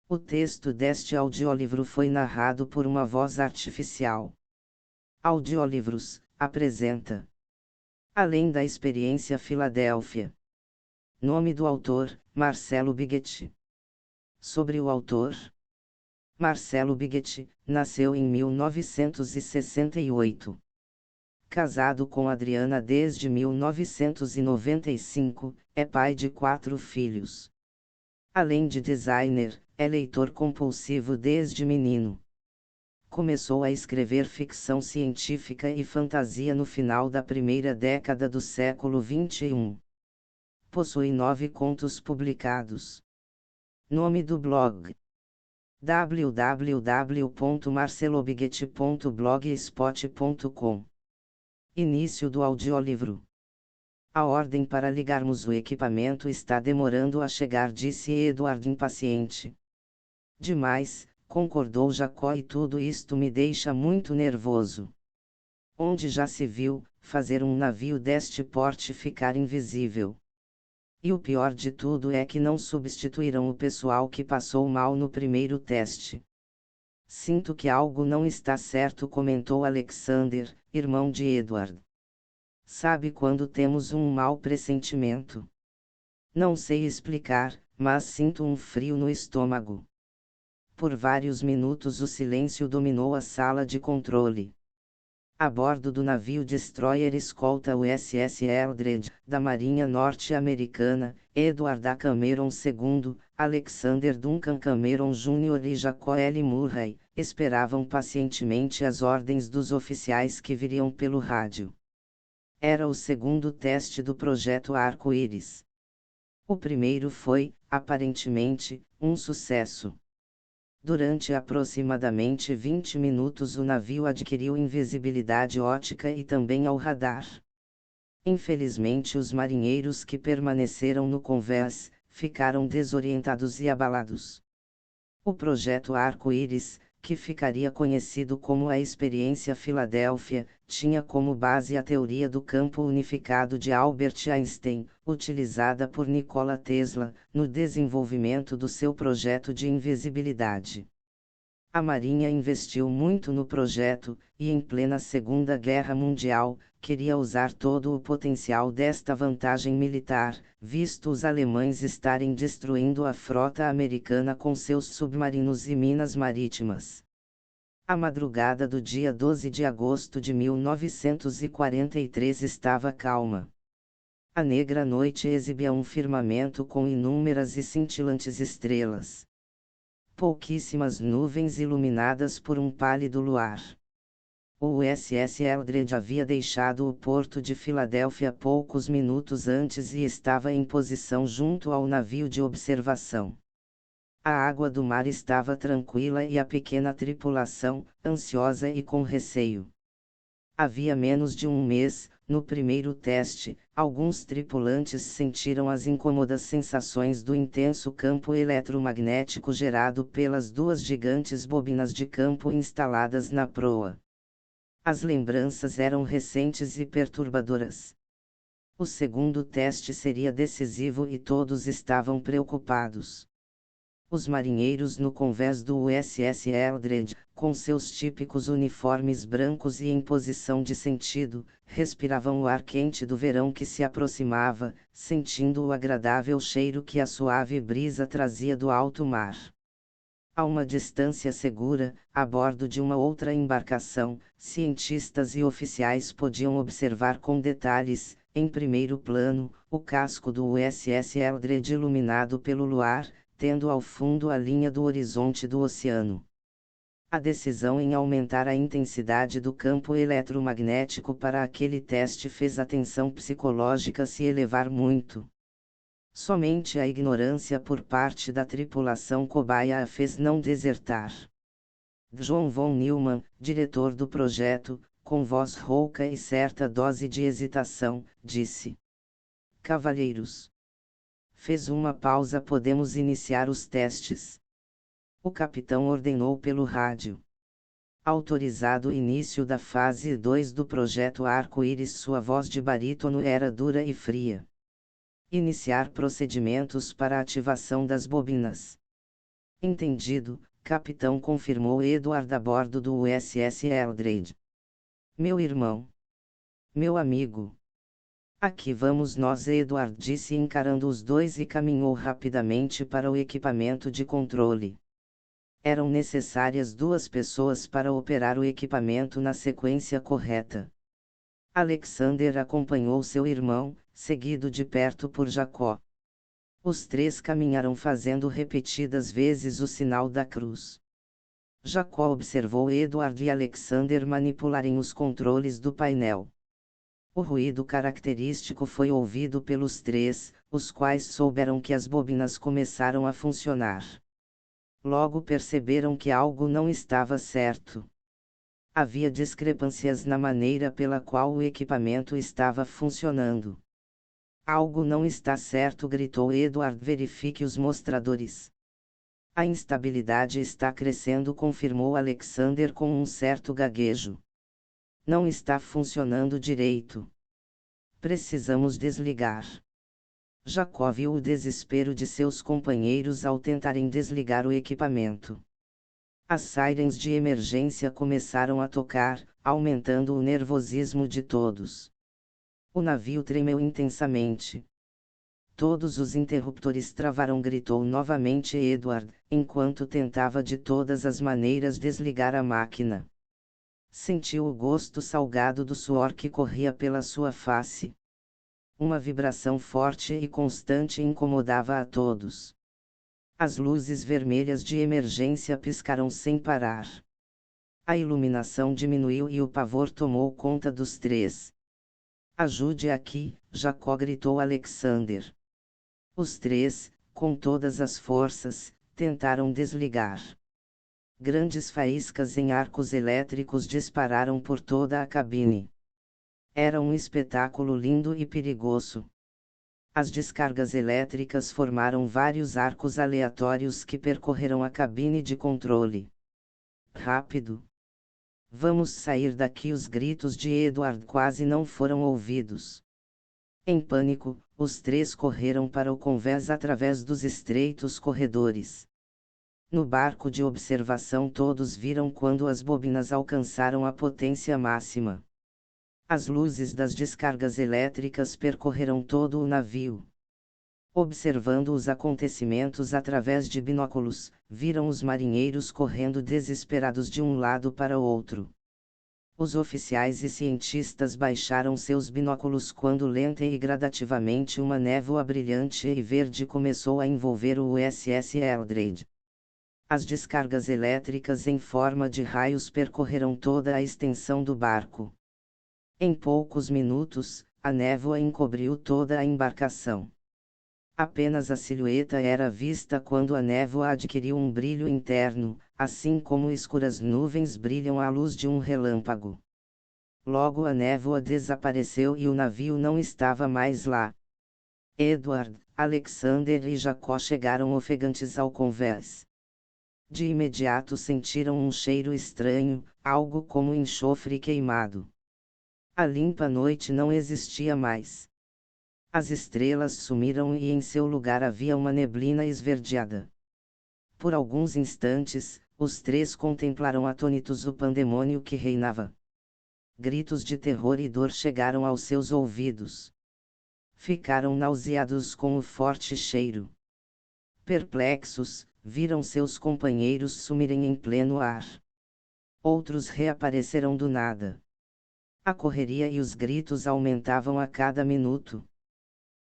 O texto deste audiolivro foi narrado por uma voz artificial. Audiolivros apresenta Além da Experiência Filadélfia. Nome do autor: Marcelo Bighetti. Sobre o autor: Marcelo Bighetti, nasceu em 1968. Casado com Adriana desde 1995, é pai de 4 filhos. Além de designer, é leitor compulsivo desde menino. Começou a escrever ficção científica e fantasia no final da primeira década do século XXI. Possui 9 contos publicados. Nome do blog: www.marcelobighetti.blogspot.com. Início do audiolivro. A ordem para ligarmos o equipamento está demorando a chegar, disse Edward impaciente. Demais, concordou Jacó, e tudo isto me deixa muito nervoso. Onde já se viu fazer um navio deste porte ficar invisível? E o pior de tudo é que não substituíram o pessoal que passou mal no primeiro teste. Sinto que algo não está certo, comentou Alexander, irmão de Edward. Sabe quando temos um mau pressentimento? Não sei explicar, mas sinto um frio no estômago. Por vários minutos o silêncio dominou a sala de controle. A bordo do navio destroyer escolta USS Eldred, da Marinha Norte-Americana, Edward A. Cameron II, Alexander Duncan Cameron Jr. e Jacó L. Murray, esperavam pacientemente as ordens dos oficiais que viriam pelo rádio. Era o segundo teste do projeto Arco-Íris. O primeiro foi, aparentemente, um sucesso. Durante aproximadamente 20 minutos o navio adquiriu invisibilidade óptica e também ao radar. Infelizmente os marinheiros que permaneceram no convés, ficaram desorientados e abalados. O projeto Arco-Íris, que ficaria conhecido como a Experiência Filadélfia, tinha como base a teoria do campo unificado de Albert Einstein, utilizada por Nikola Tesla, no desenvolvimento do seu projeto de invisibilidade. A Marinha investiu muito no projeto, e em plena Segunda Guerra Mundial, queria usar todo o potencial desta vantagem militar, visto os alemães estarem destruindo a frota americana com seus submarinos e minas marítimas. A madrugada do dia 12 de agosto de 1943 estava calma. A negra noite exibia um firmamento com inúmeras e cintilantes estrelas. Pouquíssimas nuvens iluminadas por um pálido luar. O USS Eldred havia deixado o porto de Filadélfia poucos minutos antes e estava em posição junto ao navio de observação. A água do mar estava tranquila e a pequena tripulação, ansiosa e com receio. Havia menos de um mês, no primeiro teste, alguns tripulantes sentiram as incômodas sensações do intenso campo eletromagnético gerado pelas 2 gigantes bobinas de campo instaladas na proa. As lembranças eram recentes e perturbadoras. O segundo teste seria decisivo e todos estavam preocupados. Os marinheiros no convés do USS Eldred, com seus típicos uniformes brancos e em posição de sentido, respiravam o ar quente do verão que se aproximava, sentindo o agradável cheiro que a suave brisa trazia do alto mar. A uma distância segura, a bordo de uma outra embarcação, cientistas e oficiais podiam observar com detalhes, em primeiro plano, o casco do USS Eldred iluminado pelo luar, tendo ao fundo a linha do horizonte do oceano. A decisão em aumentar a intensidade do campo eletromagnético para aquele teste fez a tensão psicológica se elevar muito. Somente a ignorância por parte da tripulação cobaia a fez não desertar. John von Neumann, diretor do projeto, com voz rouca e certa dose de hesitação, disse: "Cavalheiros." Fez uma pausa. "Podemos iniciar os testes." O capitão ordenou pelo rádio. Autorizado o início da fase 2 do projeto Arco-Íris. Sua voz de barítono era dura e fria. Iniciar procedimentos para ativação das bobinas. Entendido, capitão, confirmou Edward a bordo do USS Eldred. Meu irmão. Meu amigo. Aqui vamos nós, Edward disse encarando os dois e caminhou rapidamente para o equipamento de controle. Eram necessárias 2 pessoas para operar o equipamento na sequência correta. Alexander acompanhou seu irmão, seguido de perto por Jacó. Os 3 caminharam fazendo repetidas vezes o sinal da cruz. Jacó observou Edward e Alexander manipularem os controles do painel. O ruído característico foi ouvido pelos 3, os quais souberam que as bobinas começaram a funcionar. Logo perceberam que algo não estava certo. Havia discrepâncias na maneira pela qual o equipamento estava funcionando. Algo não está certo, gritou Edward. Verifique os mostradores. A instabilidade está crescendo, confirmou Alexander com um certo gaguejo. Não está funcionando direito. Precisamos desligar. Jacó viu o desespero de seus companheiros ao tentarem desligar o equipamento. As sirens de emergência começaram a tocar, aumentando o nervosismo de todos. O navio tremeu intensamente. Todos os interruptores travaram, gritou novamente Edward, enquanto tentava de todas as maneiras desligar a máquina. Sentiu o gosto salgado do suor que corria pela sua face. Uma vibração forte e constante incomodava a todos. As luzes vermelhas de emergência piscaram sem parar. A iluminação diminuiu e o pavor tomou conta dos 3. Ajude aqui, Jacó, gritou Alexander. Os 3, com todas as forças, tentaram desligar. Grandes faíscas em arcos elétricos dispararam por toda a cabine. Era um espetáculo lindo e perigoso. As descargas elétricas formaram vários arcos aleatórios que percorreram a cabine de controle. Rápido! Vamos sair daqui! Os gritos de Edward quase não foram ouvidos. Em pânico, os 3 correram para o convés através dos estreitos corredores. No barco de observação todos viram quando as bobinas alcançaram a potência máxima. As luzes das descargas elétricas percorreram todo o navio. Observando os acontecimentos através de binóculos, viram os marinheiros correndo desesperados de um lado para o outro. Os oficiais e cientistas baixaram seus binóculos quando lenta e gradativamente uma névoa brilhante e verde começou a envolver o USS Eldred. As descargas elétricas em forma de raios percorreram toda a extensão do barco. Em poucos minutos, a névoa encobriu toda a embarcação. Apenas a silhueta era vista quando a névoa adquiriu um brilho interno, assim como escuras nuvens brilham à luz de um relâmpago. Logo a névoa desapareceu e o navio não estava mais lá. Edward, Alexander e Jacó chegaram ofegantes ao convés. De imediato sentiram um cheiro estranho, algo como enxofre queimado. A limpa noite não existia mais. As estrelas sumiram e em seu lugar havia uma neblina esverdeada. Por alguns instantes, os 3 contemplaram atônitos o pandemônio que reinava. Gritos de terror e dor chegaram aos seus ouvidos. Ficaram nauseados com o forte cheiro. Perplexos, viram seus companheiros sumirem em pleno ar. Outros reapareceram do nada. A correria e os gritos aumentavam a cada minuto.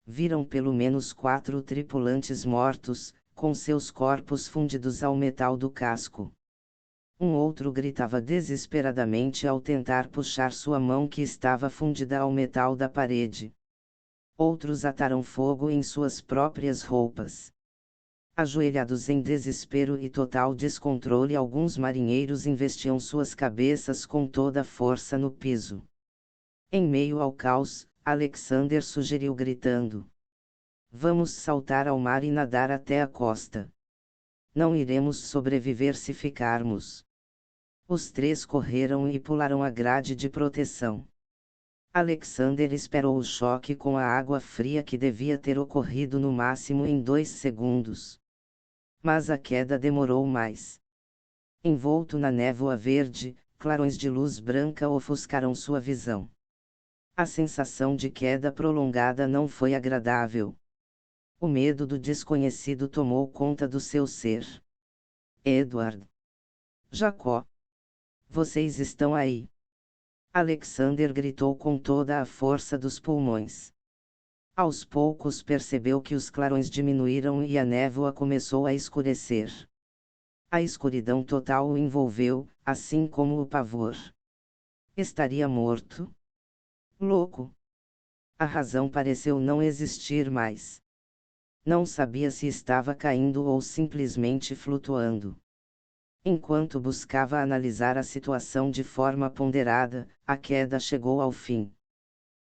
Viram pelo menos 4 tripulantes mortos, com seus corpos fundidos ao metal do casco. Um outro gritava desesperadamente ao tentar puxar sua mão que estava fundida ao metal da parede. Outros ataram fogo em suas próprias roupas. Ajoelhados em desespero e total descontrole, alguns marinheiros investiam suas cabeças com toda a força no piso. Em meio ao caos, Alexander sugeriu gritando: vamos saltar ao mar e nadar até a costa. Não iremos sobreviver se ficarmos. Os 3 correram e pularam a grade de proteção. Alexander esperou o choque com a água fria que devia ter ocorrido no máximo em 2 segundos. Mas a queda demorou mais. Envolto na névoa verde, clarões de luz branca ofuscaram sua visão. A sensação de queda prolongada não foi agradável. O medo do desconhecido tomou conta do seu ser. Edward. Jacó. Vocês estão aí. Alexander gritou com toda a força dos pulmões. Aos poucos percebeu que os clarões diminuíram e a névoa começou a escurecer. A escuridão total o envolveu, assim como o pavor. Estaria morto? Louco? A razão pareceu não existir mais. Não sabia se estava caindo ou simplesmente flutuando. Enquanto buscava analisar a situação de forma ponderada, a queda chegou ao fim.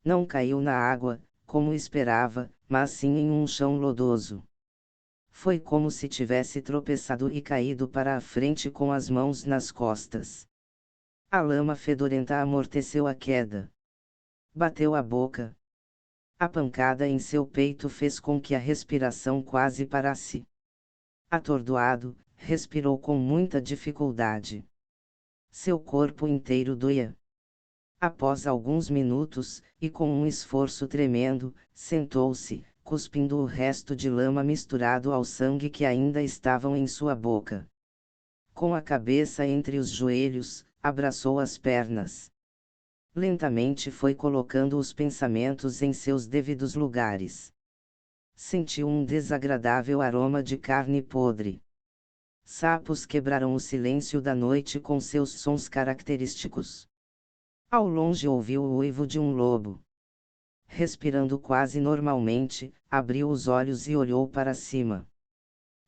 Não caiu na água, como esperava, mas sim em um chão lodoso. Foi como se tivesse tropeçado e caído para a frente com as mãos nas costas. A lama fedorenta amorteceu a queda. Bateu a boca. A pancada em seu peito fez com que a respiração quase parasse. Atordoado, respirou com muita dificuldade. Seu corpo inteiro doía. Após alguns minutos, e com um esforço tremendo, sentou-se, cuspindo o resto de lama misturado ao sangue que ainda estavam em sua boca. Com a cabeça entre os joelhos, abraçou as pernas. Lentamente foi colocando os pensamentos em seus devidos lugares. Sentiu um desagradável aroma de carne podre. Sapos quebraram o silêncio da noite com seus sons característicos. Ao longe ouviu o uivo de um lobo. Respirando quase normalmente, abriu os olhos e olhou para cima.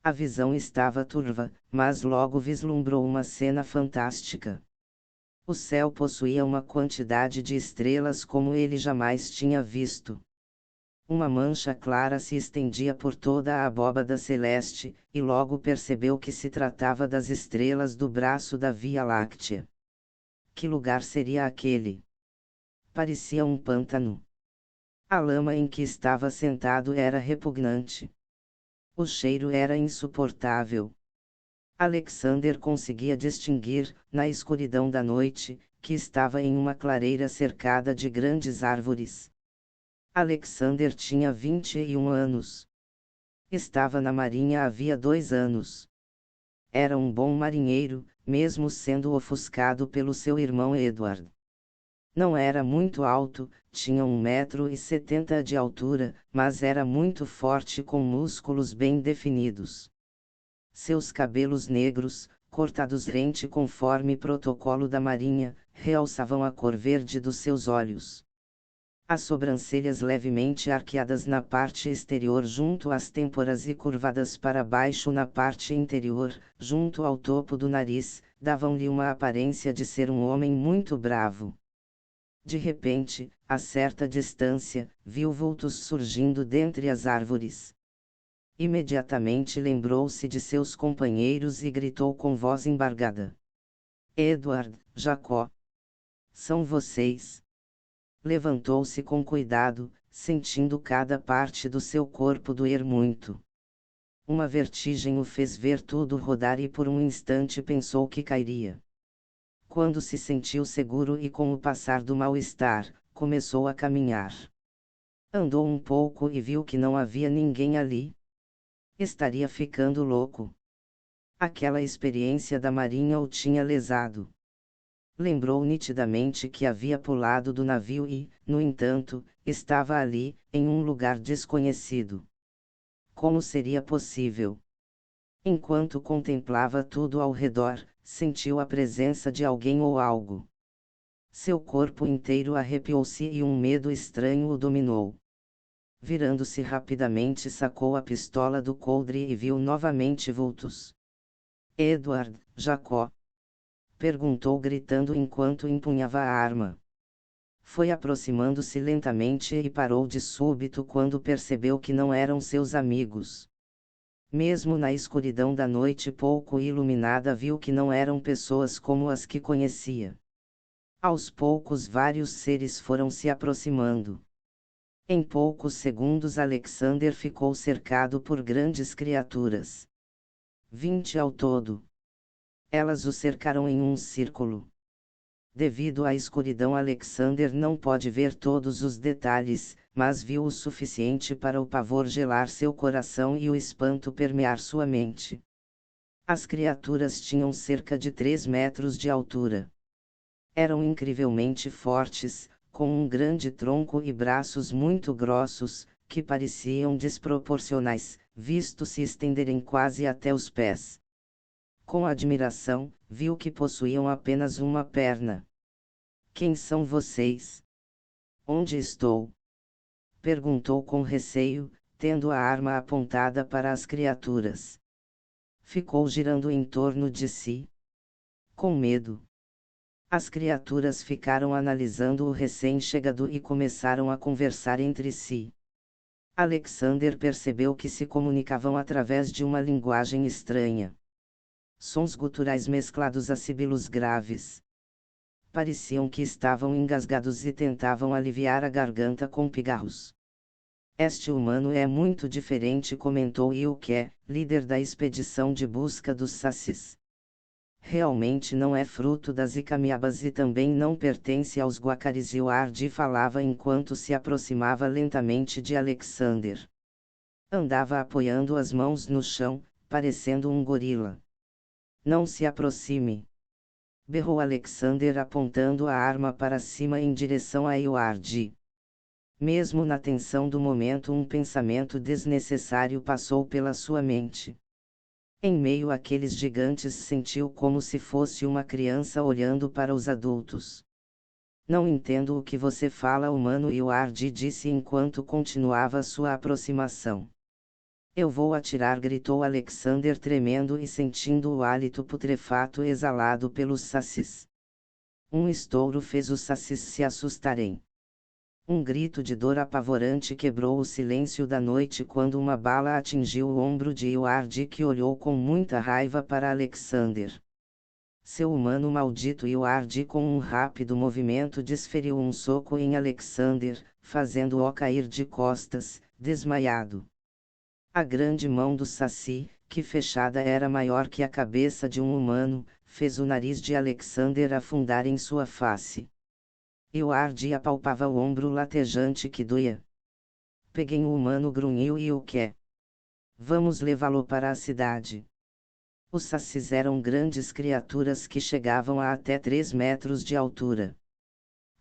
A visão estava turva, mas logo vislumbrou uma cena fantástica. O céu possuía uma quantidade de estrelas como ele jamais tinha visto. Uma mancha clara se estendia por toda a abóbada celeste, e logo percebeu que se tratava das estrelas do braço da Via Láctea. Que lugar seria aquele? Parecia um pântano. A lama em que estava sentado era repugnante. O cheiro era insuportável. Alexander conseguia distinguir, na escuridão da noite, que estava em uma clareira cercada de grandes árvores. Alexander tinha 21 anos. Estava na marinha havia 2 anos. Era um bom marinheiro, mesmo sendo ofuscado pelo seu irmão Edward. Não era muito alto, tinha 1,70 m de altura, mas era muito forte com músculos bem definidos. Seus cabelos negros, cortados rente conforme protocolo da marinha, realçavam a cor verde dos seus olhos. As sobrancelhas levemente arqueadas na parte exterior junto às têmporas e curvadas para baixo na parte interior, junto ao topo do nariz, davam-lhe uma aparência de ser um homem muito bravo. De repente, a certa distância, viu vultos surgindo dentre as árvores. Imediatamente lembrou-se de seus companheiros e gritou com voz embargada: Edward, Jacó! São vocês! Levantou-se com cuidado, sentindo cada parte do seu corpo doer muito. Uma vertigem o fez ver tudo rodar e por um instante pensou que cairia. Quando se sentiu seguro e com o passar do mal-estar, começou a caminhar. Andou um pouco e viu que não havia ninguém ali. Estaria ficando louco. Aquela experiência da marinha o tinha lesado. Lembrou nitidamente que havia pulado do navio e, no entanto, estava ali, em um lugar desconhecido. Como seria possível? Enquanto contemplava tudo ao redor, sentiu a presença de alguém ou algo. Seu corpo inteiro arrepiou-se e um medo estranho o dominou. Virando-se rapidamente, sacou a pistola do coldre e viu novamente vultos. Edward, Jacó? Perguntou gritando enquanto empunhava a arma. Foi aproximando-se lentamente e parou de súbito quando percebeu que não eram seus amigos. Mesmo na escuridão da noite pouco iluminada, viu que não eram pessoas como as que conhecia. Aos poucos vários seres foram se aproximando. Em poucos segundos Alexander ficou cercado por grandes criaturas. 20 ao todo. Elas o cercaram em um círculo. Devido à escuridão, Alexander não pode ver todos os detalhes, mas viu o suficiente para o pavor gelar seu coração e o espanto permear sua mente. As criaturas tinham cerca de 3 metros de altura. Eram incrivelmente fortes, com um grande tronco e braços muito grossos, que pareciam desproporcionais, visto se estenderem quase até os pés. Com admiração, viu que possuíam apenas uma perna. Quem são vocês? Onde estou? Perguntou com receio, tendo a arma apontada para as criaturas. Ficou girando em torno de si. Com medo. As criaturas ficaram analisando o recém-chegado e começaram a conversar entre si. Alexander percebeu que se comunicavam através de uma linguagem estranha. Sons guturais mesclados a sibilos graves. Pareciam que estavam engasgados e tentavam aliviar a garganta com pigarros. Este humano é muito diferente, comentou Yuke, líder da expedição de busca dos Sacis. Realmente não é fruto das Icamiabas e também não pertence aos Guacaris. Yuardi falava enquanto se aproximava lentamente de Alexander. Andava apoiando as mãos no chão, parecendo um gorila. Não se aproxime! Berrou Alexander apontando a arma para cima em direção a Yuardi. Mesmo na tensão do momento, um pensamento desnecessário passou pela sua mente. Em meio àqueles gigantes, sentiu como se fosse uma criança olhando para os adultos. Não entendo o que você fala, humano, Yuardi disse enquanto continuava sua aproximação. Eu vou atirar, gritou Alexander, tremendo e sentindo o hálito putrefato exalado pelos Sacis. Um estouro fez os Sacis se assustarem. Um grito de dor apavorante quebrou o silêncio da noite quando uma bala atingiu o ombro de Yuardi, que olhou com muita raiva para Alexander. Seu humano maldito! Yuardi, com um rápido movimento, desferiu um soco em Alexander, fazendo-o cair de costas, desmaiado. A grande mão do Saci, que fechada era maior que a cabeça de um humano, fez o nariz de Alexander afundar em sua face. Yuardi apalpava o ombro latejante que doía. Peguem o humano, grunhiu Yuke. Vamos levá-lo para a cidade. Os Sacis eram grandes criaturas que chegavam a até 3 metros de altura.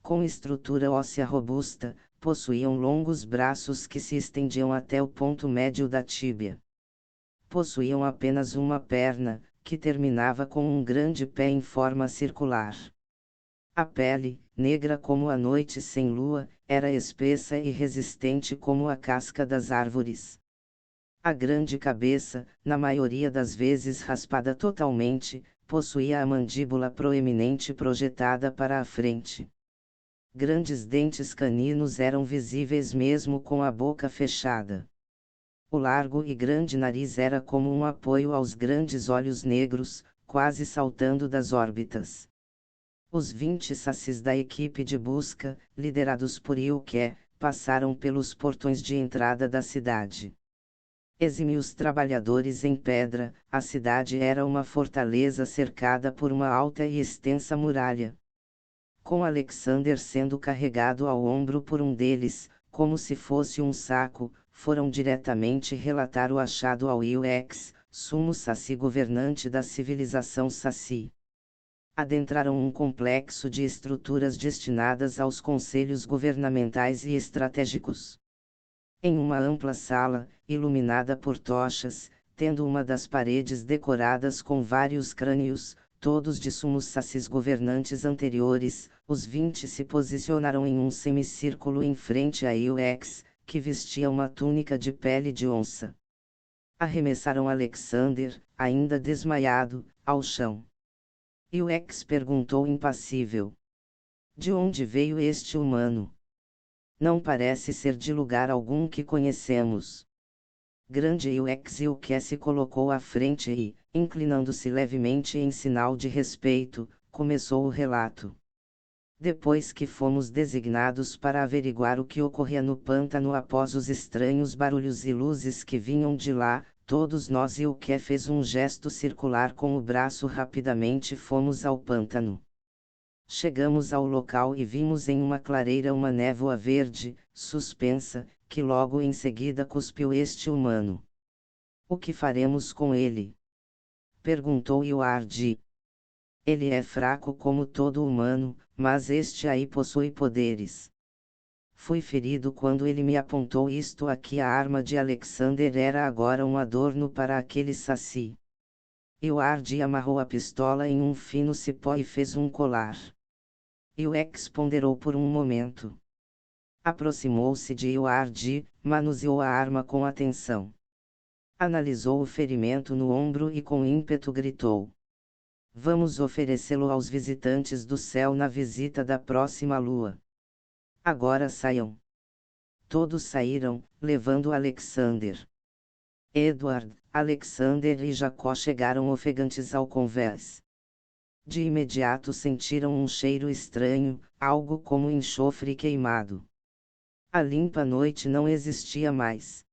Com estrutura óssea robusta, possuíam longos braços que se estendiam até o ponto médio da tíbia. Possuíam apenas uma perna, que terminava com um grande pé em forma circular. A pele, negra como a noite sem lua, era espessa e resistente como a casca das árvores. A grande cabeça, na maioria das vezes raspada totalmente, possuía a mandíbula proeminente projetada para a frente. Grandes dentes caninos eram visíveis mesmo com a boca fechada. O largo e grande nariz era como um apoio aos grandes olhos negros, quase saltando das órbitas. Os 20 Sacis da equipe de busca, liderados por Yuke, passaram pelos portões de entrada da cidade. Exímios trabalhadores em pedra, a cidade era uma fortaleza cercada por uma alta e extensa muralha. Com Alexander sendo carregado ao ombro por um deles, como se fosse um saco, foram diretamente relatar o achado ao UX, sumo Saci, governante da civilização Saci. Adentraram um complexo de estruturas destinadas aos conselhos governamentais e estratégicos. Em uma ampla sala, iluminada por tochas, tendo uma das paredes decoradas com vários crânios, todos de sumos sacis governantes anteriores, os 20 se posicionaram em um semicírculo em frente a UX, que vestia uma túnica de pele de onça. Arremessaram Alexander, ainda desmaiado, ao chão. UX perguntou impassível. De onde veio este humano? Não parece ser de lugar algum que conhecemos. Grande UX Yuke se colocou à frente e, inclinando-se levemente em sinal de respeito, começou o relato. Depois que fomos designados para averiguar o que ocorria no pântano após os estranhos barulhos e luzes que vinham de lá, todos nós, e o que fez um gesto circular com o braço. Rapidamente fomos ao pântano. Chegamos ao local e vimos em uma clareira uma névoa verde, suspensa, que logo em seguida cuspiu este humano. O que faremos com ele? Perguntou Yuardi. Ele é fraco como todo humano, mas este aí possui poderes. Fui ferido quando ele me apontou isto aqui. A arma de Alexander era agora um adorno para aquele saci. Yuardi amarrou a pistola em um fino cipó e fez um colar. Yuex ponderou por um momento. Aproximou-se de Yuardi, manuseou a arma com atenção. Analisou o ferimento no ombro e com ímpeto gritou: vamos oferecê-lo aos visitantes do céu na visita da próxima lua. Agora saiam. Todos saíram, levando Alexander. Edward, Alexander e Jacó chegaram ofegantes ao convés. De imediato sentiram um cheiro estranho, algo como enxofre queimado. A limpa noite não existia mais.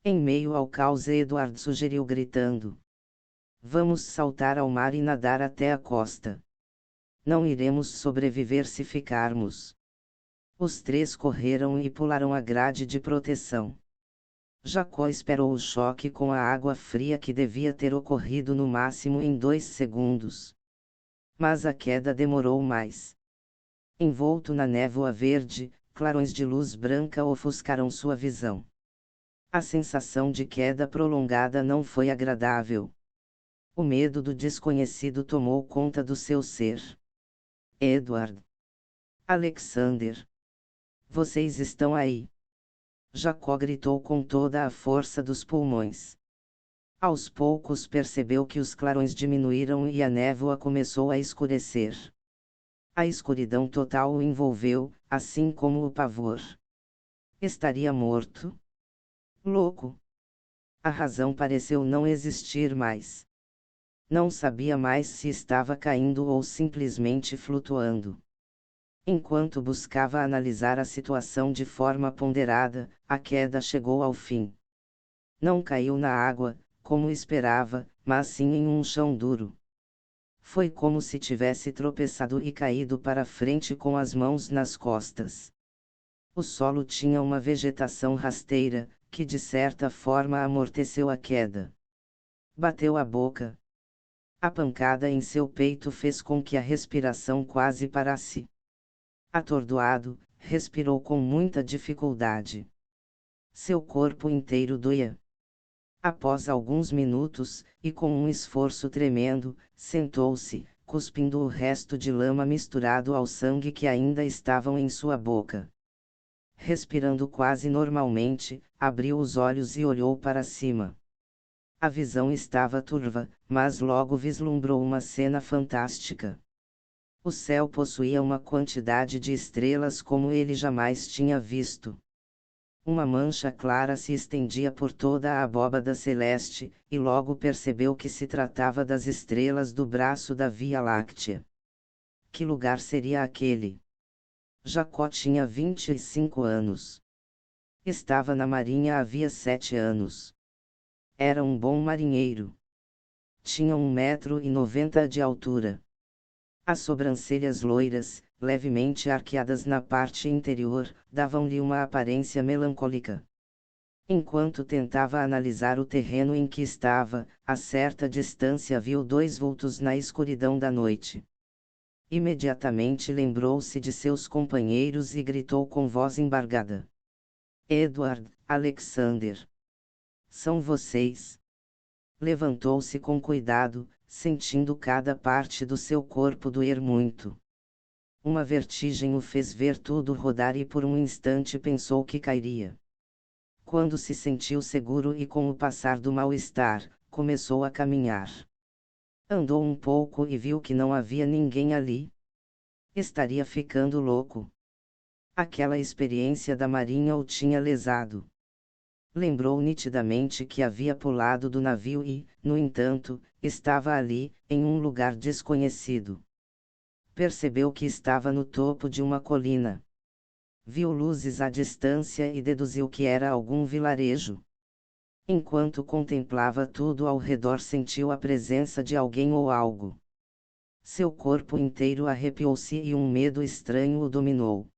Em meio ao caos, Edward sugeriu gritando: vamos saltar ao mar e nadar até a costa. Não iremos sobreviver se ficarmos. Os três correram e pularam a grade de proteção. Jacó esperou o choque com a água fria, que devia ter ocorrido no máximo em 2 segundos. Mas a queda demorou mais. Envolto na névoa verde, clarões de luz branca ofuscaram sua visão. A sensação de queda prolongada não foi agradável. O medo do desconhecido tomou conta do seu ser. Edward. Alexander. Vocês estão aí. Jacó gritou com toda a força dos pulmões. Aos poucos percebeu que os clarões diminuíram e a névoa começou a escurecer. A escuridão total o envolveu, assim como o pavor. Estaria morto? Louco? A razão pareceu não existir mais. Não sabia mais se estava caindo ou simplesmente flutuando. Enquanto buscava analisar a situação de forma ponderada, a queda chegou ao fim. Não caiu na água, como esperava, mas sim em um chão duro. Foi como se tivesse tropeçado e caído para frente com as mãos nas costas. O solo tinha uma vegetação rasteira, que de certa forma amorteceu a queda. Bateu a boca. A pancada em seu peito fez com que a respiração quase parasse. Atordoado, respirou com muita dificuldade. Seu corpo inteiro doía. Após alguns minutos, e com um esforço tremendo, sentou-se, cuspindo o resto de lama misturado ao sangue que ainda estavam em sua boca. Respirando quase normalmente, abriu os olhos e olhou para cima. A visão estava turva, mas logo vislumbrou uma cena fantástica. O céu possuía uma quantidade de estrelas como ele jamais tinha visto. Uma mancha clara se estendia por toda a abóbada celeste, e logo percebeu que se tratava das estrelas do braço da Via Láctea. Que lugar seria aquele? Jacó tinha 25 anos. Estava na marinha havia 7 anos. Era um bom marinheiro. Tinha 1,90 m de altura. As sobrancelhas loiras, levemente arqueadas na parte interior, davam-lhe uma aparência melancólica. Enquanto tentava analisar o terreno em que estava, a certa distância viu 2 vultos na escuridão da noite. Imediatamente lembrou-se de seus companheiros e gritou com voz embargada: Edward, Alexander. São vocês? Levantou-se com cuidado, sentindo cada parte do seu corpo doer muito. Uma vertigem o fez ver tudo rodar e por um instante pensou que cairia. Quando se sentiu seguro e com o passar do mal-estar, começou a caminhar. Andou um pouco e viu que não havia ninguém ali. Estaria ficando louco. Aquela experiência da marinha o tinha lesado. Lembrou nitidamente que havia pulado do navio e, no entanto, estava ali, em um lugar desconhecido. Percebeu que estava no topo de uma colina. Viu luzes à distância e deduziu que era algum vilarejo. Enquanto contemplava tudo ao redor, sentiu a presença de alguém ou algo. Seu corpo inteiro arrepiou-se e um medo estranho o dominou.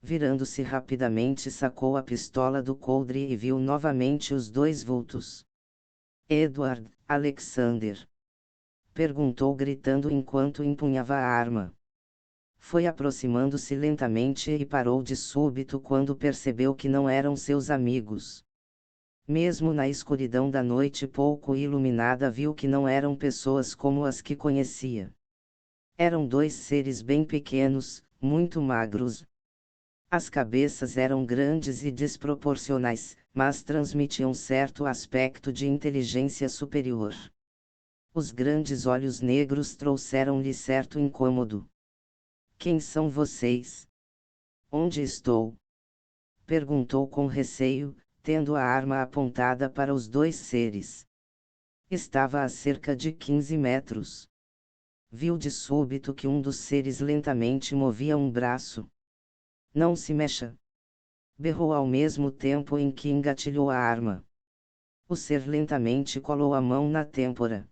Virando-se rapidamente, sacou a pistola do coldre e viu novamente os dois vultos. Edward, Alexander? Perguntou gritando enquanto empunhava a arma. Foi aproximando-se lentamente e parou de súbito quando percebeu que não eram seus amigos. Mesmo na escuridão da noite pouco iluminada, viu que não eram pessoas como as que conhecia. Eram dois seres bem pequenos, muito magros. As cabeças eram grandes e desproporcionais, mas transmitiam certo aspecto de inteligência superior. Os grandes olhos negros trouxeram-lhe certo incômodo. Quem são vocês? Onde estou? Perguntou com receio, tendo a arma apontada para os dois seres. Estava a cerca de 15 metros. Viu de súbito que um dos seres lentamente movia um braço. Não se mexa! Berrou ao mesmo tempo em que engatilhou a arma. O ser lentamente colou a mão na têmpora.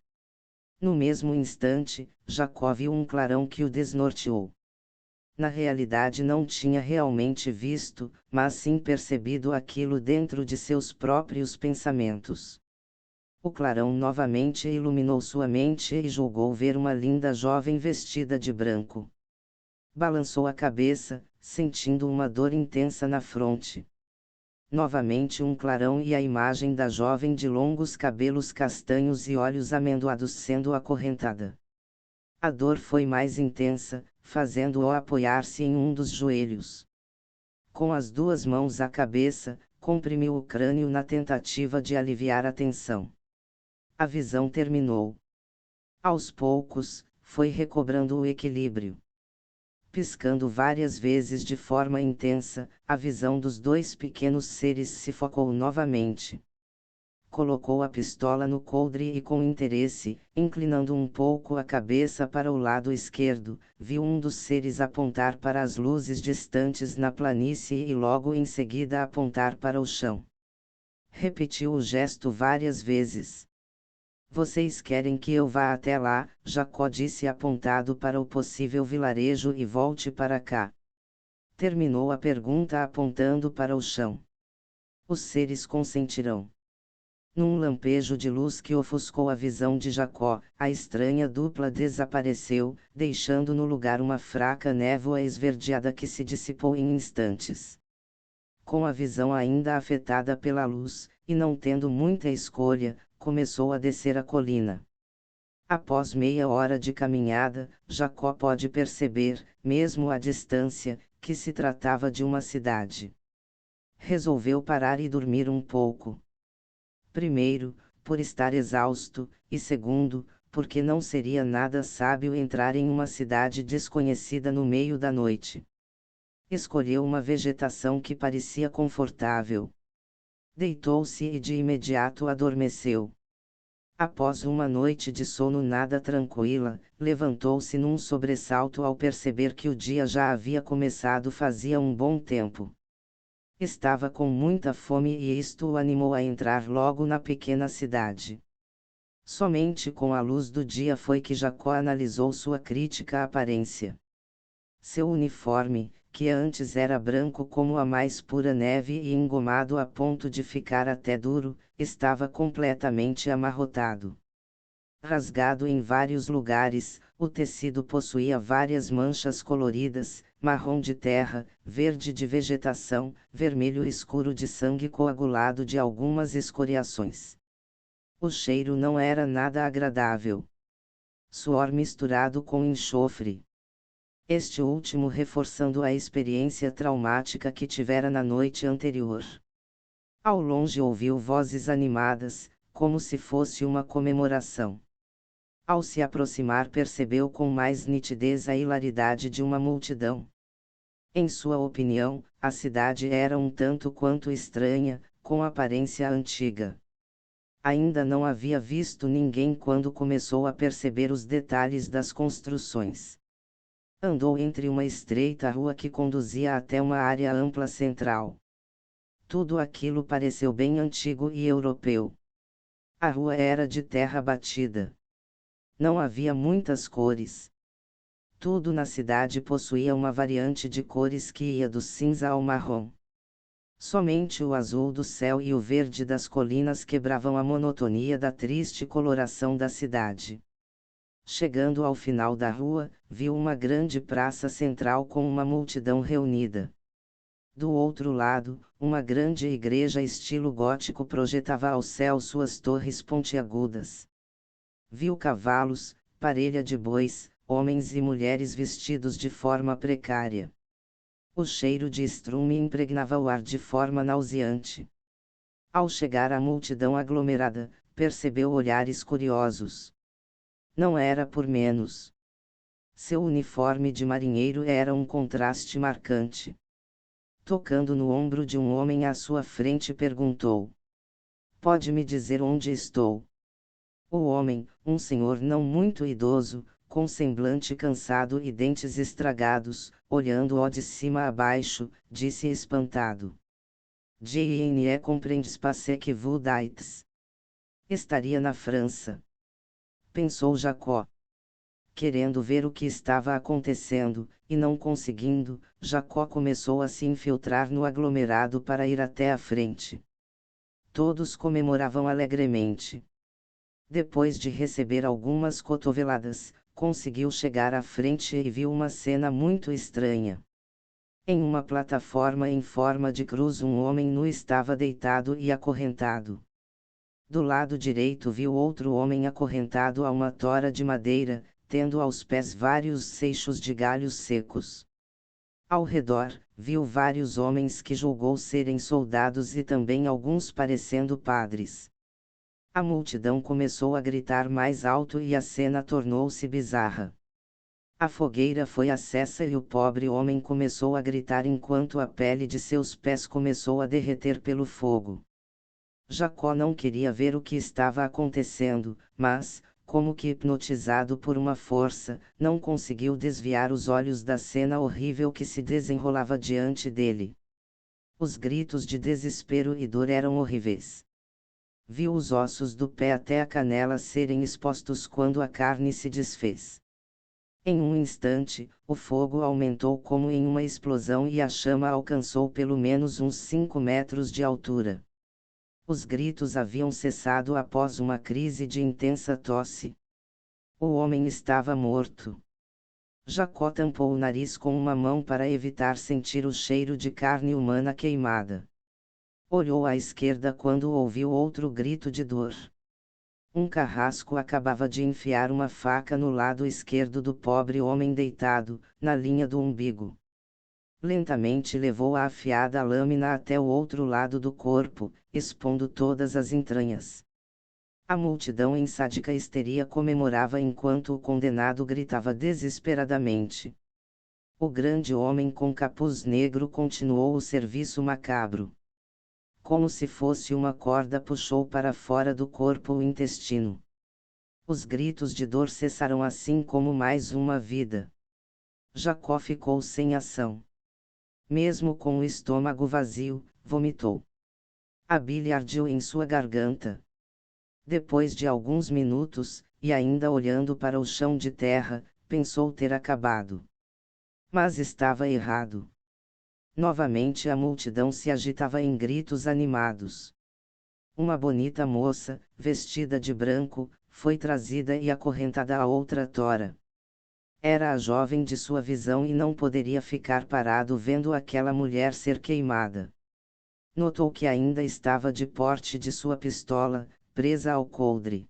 No mesmo instante, Jacó viu um clarão que o desnorteou. Na realidade não tinha realmente visto, mas sim percebido aquilo dentro de seus próprios pensamentos. O clarão novamente iluminou sua mente e julgou ver uma linda jovem vestida de branco. Balançou a cabeça, sentindo uma dor intensa na fronte. Novamente um clarão e a imagem da jovem de longos cabelos castanhos e olhos amendoados sendo acorrentada. A dor foi mais intensa, fazendo-o apoiar-se em um dos joelhos. Com as duas mãos à cabeça, comprimiu o crânio na tentativa de aliviar a tensão. A visão terminou. Aos poucos, foi recobrando o equilíbrio. Piscando várias vezes de forma intensa, a visão dos dois pequenos seres se focou novamente. Colocou a pistola no coldre e com interesse, inclinando um pouco a cabeça para o lado esquerdo, viu um dos seres apontar para as luzes distantes na planície e logo em seguida apontar para o chão. Repetiu o gesto várias vezes. Vocês querem que eu vá até lá? Jacó disse apontado para o possível vilarejo e volte para cá. Terminou a pergunta apontando para o chão. Os seres consentirão. Num lampejo de luz que ofuscou a visão de Jacó, a estranha dupla desapareceu, deixando no lugar uma fraca névoa esverdeada que se dissipou em instantes. Com a visão ainda afetada pela luz, e não tendo muita escolha, começou a descer a colina. Após meia hora de caminhada, Jacó pôde perceber, mesmo à distância, que se tratava de uma cidade. Resolveu parar e dormir um pouco. Primeiro, por estar exausto, e segundo, porque não seria nada sábio entrar em uma cidade desconhecida no meio da noite. Escolheu uma vegetação que parecia confortável. Deitou-se e de imediato adormeceu. Após uma noite de sono nada tranquila, levantou-se num sobressalto ao perceber que o dia já havia começado fazia um bom tempo. Estava com muita fome e isto o animou a entrar logo na pequena cidade. Somente com a luz do dia foi que Jacó analisou sua crítica aparência. Seu uniforme, que antes era branco como a mais pura neve e engomado a ponto de ficar até duro, estava completamente amarrotado. Rasgado em vários lugares, o tecido possuía várias manchas coloridas, marrom de terra, verde de vegetação, vermelho escuro de sangue coagulado de algumas escoriações. O cheiro não era nada agradável. Suor misturado com enxofre. Este último reforçando a experiência traumática que tivera na noite anterior. Ao longe ouviu vozes animadas, como se fosse uma comemoração. Ao se aproximar percebeu com mais nitidez a hilaridade de uma multidão. Em sua opinião, a cidade era um tanto quanto estranha, com aparência antiga. Ainda não havia visto ninguém quando começou a perceber os detalhes das construções. Andou entre uma estreita rua que conduzia até uma área ampla central. Tudo aquilo pareceu bem antigo e europeu. A rua era de terra batida. Não havia muitas cores. Tudo na cidade possuía uma variante de cores que ia do cinza ao marrom. Somente o azul do céu e o verde das colinas quebravam a monotonia da triste coloração da cidade. Chegando ao final da rua, viu uma grande praça central com uma multidão reunida. Do outro lado, uma grande igreja estilo gótico projetava ao céu suas torres pontiagudas. Viu cavalos, parelha de bois, homens e mulheres vestidos de forma precária. O cheiro de estrume impregnava o ar de forma nauseante. Ao chegar à multidão aglomerada, percebeu olhares curiosos. Não era por menos. Seu uniforme de marinheiro era um contraste marcante. Tocando no ombro de um homem à sua frente, perguntou: "Pode me dizer onde estou?" O homem, um senhor não muito idoso, com semblante cansado e dentes estragados, olhando-o de cima a baixo, disse espantado: "Je ne comprends pas ce que vous dites." Estaria na França. Pensou Jacó. Querendo ver o que estava acontecendo, e não conseguindo, Jacó começou a se infiltrar no aglomerado para ir até a frente. Todos comemoravam alegremente. Depois de receber algumas cotoveladas, conseguiu chegar à frente e viu uma cena muito estranha. Em uma plataforma em forma de cruz, um homem nu estava deitado e acorrentado. Do lado direito viu outro homem acorrentado a uma tora de madeira, tendo aos pés vários seixos de galhos secos. Ao redor, viu vários homens que julgou serem soldados e também alguns parecendo padres. A multidão começou a gritar mais alto e a cena tornou-se bizarra. A fogueira foi acesa e o pobre homem começou a gritar enquanto a pele de seus pés começou a derreter pelo fogo. Jacó não queria ver o que estava acontecendo, mas, como que hipnotizado por uma força, não conseguiu desviar os olhos da cena horrível que se desenrolava diante dele. Os gritos de desespero e dor eram horríveis. Viu os ossos do pé até a canela serem expostos quando a carne se desfez. Em um instante, o fogo aumentou como em uma explosão e a chama alcançou pelo menos uns 5 metros de altura. Os gritos haviam cessado após uma crise de intensa tosse. O homem estava morto. Jacó tampou o nariz com uma mão para evitar sentir o cheiro de carne humana queimada. Olhou à esquerda quando ouviu outro grito de dor. Um carrasco acabava de enfiar uma faca no lado esquerdo do pobre homem deitado, na linha do umbigo. Lentamente levou a afiada lâmina até o outro lado do corpo, expondo todas as entranhas. A multidão em sádica histeria comemorava enquanto o condenado gritava desesperadamente. O grande homem com capuz negro continuou o serviço macabro. Como se fosse uma corda, puxou para fora do corpo o intestino. Os gritos de dor cessaram assim como mais uma vida. Jacó ficou sem ação. Mesmo com o estômago vazio, vomitou. A bile ardiu em sua garganta. Depois de alguns minutos, e ainda olhando para o chão de terra, pensou ter acabado. Mas estava errado. Novamente a multidão se agitava em gritos animados. Uma bonita moça, vestida de branco, foi trazida e acorrentada a outra tora. Era a jovem de sua visão e não poderia ficar parado vendo aquela mulher ser queimada. Notou que ainda estava de porte de sua pistola, presa ao coldre.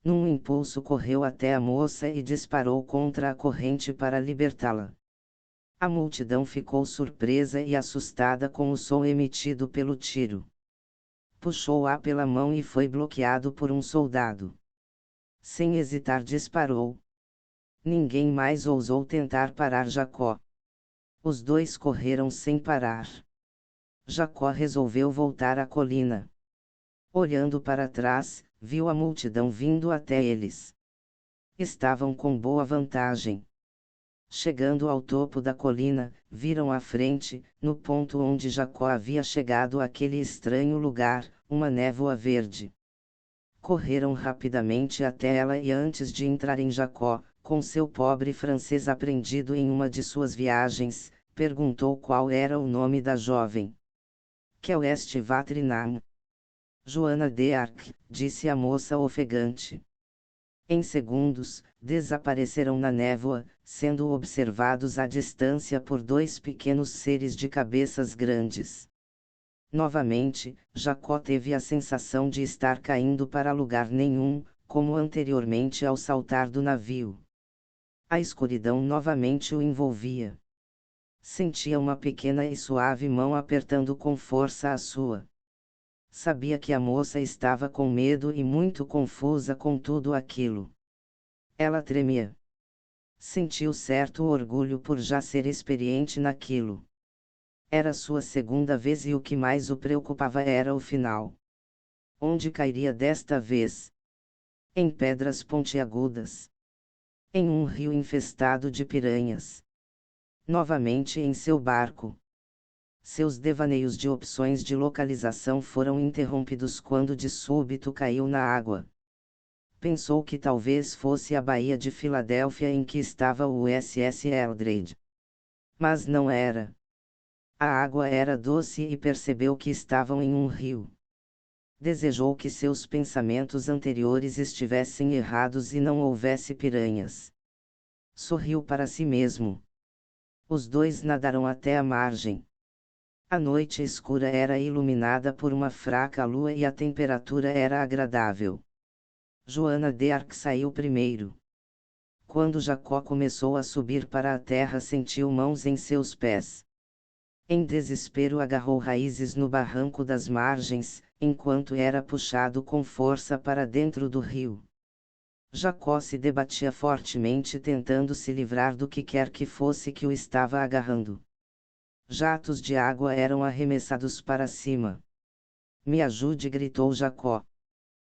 Num impulso correu até a moça e disparou contra a corrente para libertá-la. A multidão ficou surpresa e assustada com o som emitido pelo tiro. Puxou-a pela mão e foi bloqueado por um soldado. Sem hesitar disparou. Ninguém mais ousou tentar parar Jacó. Os dois correram sem parar. Jacó resolveu voltar à colina. Olhando para trás, viu a multidão vindo até eles. Estavam com boa vantagem. Chegando ao topo da colina, viram à frente, no ponto onde Jacó havia chegado àquele estranho lugar, uma névoa verde. Correram rapidamente até ela e antes de entrarem Jacó, com seu pobre francês aprendido em uma de suas viagens, perguntou qual era o nome da jovem. "Quel est votre nom?" "Joana d'Arc", disse a moça ofegante. Em segundos, desapareceram na névoa, sendo observados à distância por dois pequenos seres de cabeças grandes. Novamente, Jacó teve a sensação de estar caindo para lugar nenhum, como anteriormente ao saltar do navio. A escuridão novamente o envolvia. Sentia uma pequena e suave mão apertando com força a sua. Sabia que a moça estava com medo e muito confusa com tudo aquilo. Ela tremia. Sentiu certo orgulho por já ser experiente naquilo. Era sua segunda vez e o que mais o preocupava era o final. Onde cairia desta vez? Em pedras pontiagudas. Em um rio infestado de piranhas. Novamente em seu barco. Seus devaneios de opções de localização foram interrompidos quando de súbito caiu na água. Pensou que talvez fosse a Baía de Filadélfia em que estava o USS Eldred. Mas não era. A água era doce e percebeu que estavam em um rio. Desejou que seus pensamentos anteriores estivessem errados e não houvesse piranhas. Sorriu para si mesmo. Os dois nadaram até a margem. A noite escura era iluminada por uma fraca lua e a temperatura era agradável. Joana d'Arc saiu primeiro. Quando Jacó começou a subir para a terra, sentiu mãos em seus pés. Em desespero agarrou raízes no barranco das margens, enquanto era puxado com força para dentro do rio. Jacó se debatia fortemente tentando se livrar do que quer que fosse que o estava agarrando. Jatos de água eram arremessados para cima. "Me ajude", gritou Jacó.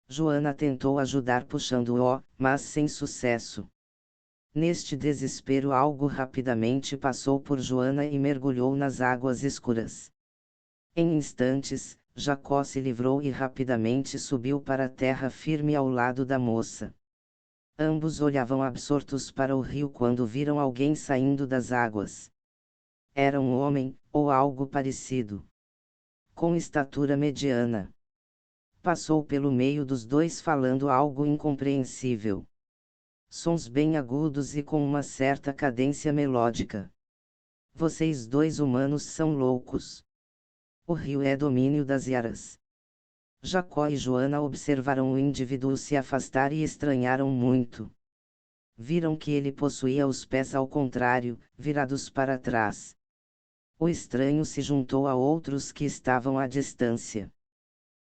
Joana tentou ajudar puxando-o, mas sem sucesso. Neste desespero algo rapidamente passou por Joana e mergulhou nas águas escuras. Em instantes, Jacó se livrou e rapidamente subiu para a terra firme ao lado da moça. Ambos olhavam absortos para o rio quando viram alguém saindo das águas. Era um homem, ou algo parecido. Com estatura mediana. Passou pelo meio dos dois falando algo incompreensível. Sons bem agudos e com uma certa cadência melódica. "Vocês dois humanos são loucos. O rio é domínio das Yaras." Jacó e Joana observaram o indivíduo se afastar e estranharam muito. Viram que ele possuía os pés ao contrário, virados para trás. O estranho se juntou a outros que estavam à distância.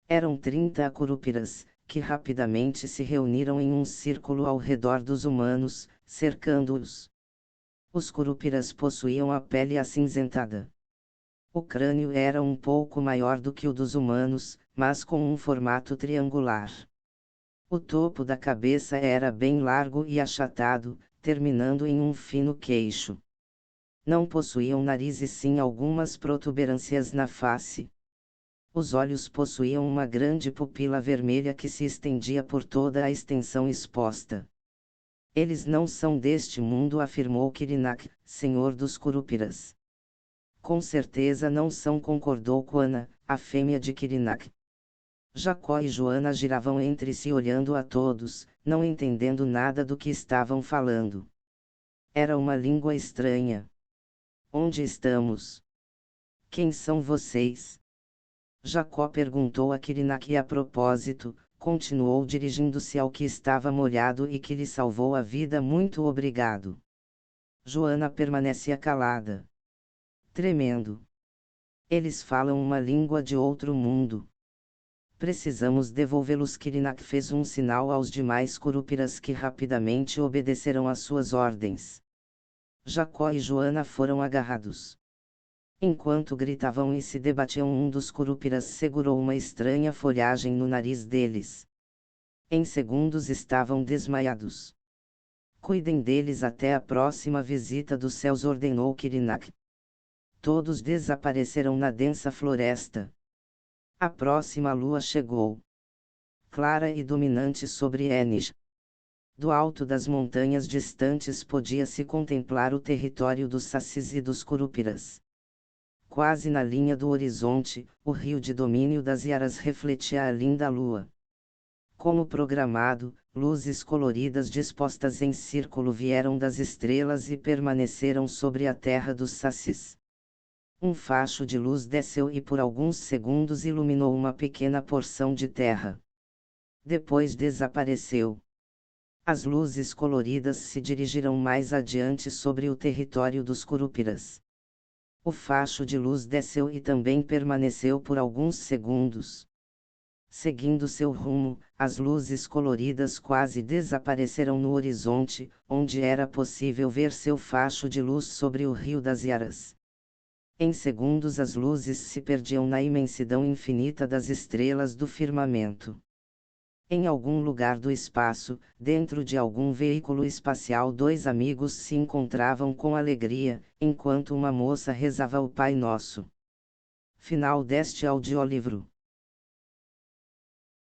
Eram 30 curupiras, que rapidamente se reuniram em um círculo ao redor dos humanos, cercando-os. Os curupiras possuíam a pele acinzentada. O crânio era um pouco maior do que o dos humanos, mas com um formato triangular. O topo da cabeça era bem largo e achatado, terminando em um fino queixo. Não possuíam nariz e sim algumas protuberâncias na face. Os olhos possuíam uma grande pupila vermelha que se estendia por toda a extensão exposta. "Eles não são deste mundo", afirmou Kirinak, senhor dos curupiras. "Com certeza não são", concordou Koana, a fêmea de Kirinak. Jacó e Joana giravam entre si olhando a todos, não entendendo nada do que estavam falando. Era uma língua estranha. "Onde estamos? Quem são vocês?" Jacó perguntou a Kirinak e a propósito, continuou dirigindo-se ao que estava molhado e que lhe salvou a vida. "Muito obrigado." Joana permanecia calada. Tremendo. "Eles falam uma língua de outro mundo. Precisamos devolvê-los." Kirinak fez um sinal aos demais curupiras que rapidamente obedeceram às suas ordens. Jacó e Joana foram agarrados. Enquanto gritavam e se debatiam, um dos curupiras segurou uma estranha folhagem no nariz deles. Em segundos estavam desmaiados. Cuidem deles até a próxima visita dos céus, ordenou Kirinak. Todos desapareceram na densa floresta. A próxima lua chegou. Clara e dominante sobre Enish. Do alto das montanhas distantes podia-se contemplar o território dos Sacis e dos Curupiras. Quase na linha do horizonte, o rio de domínio das Iaras refletia a linda lua. Como programado, luzes coloridas dispostas em círculo vieram das estrelas e permaneceram sobre a terra dos Sacis. Um facho de luz desceu e por alguns segundos iluminou uma pequena porção de terra. Depois desapareceu. As luzes coloridas se dirigiram mais adiante sobre o território dos Curupiras. O facho de luz desceu e também permaneceu por alguns segundos. Seguindo seu rumo, as luzes coloridas quase desapareceram no horizonte, onde era possível ver seu facho de luz sobre o rio das Iaras. Em segundos as luzes se perdiam na imensidão infinita das estrelas do firmamento. Em algum lugar do espaço, dentro de algum veículo espacial, dois amigos se encontravam com alegria, enquanto uma moça rezava o Pai Nosso. Final deste audiolivro.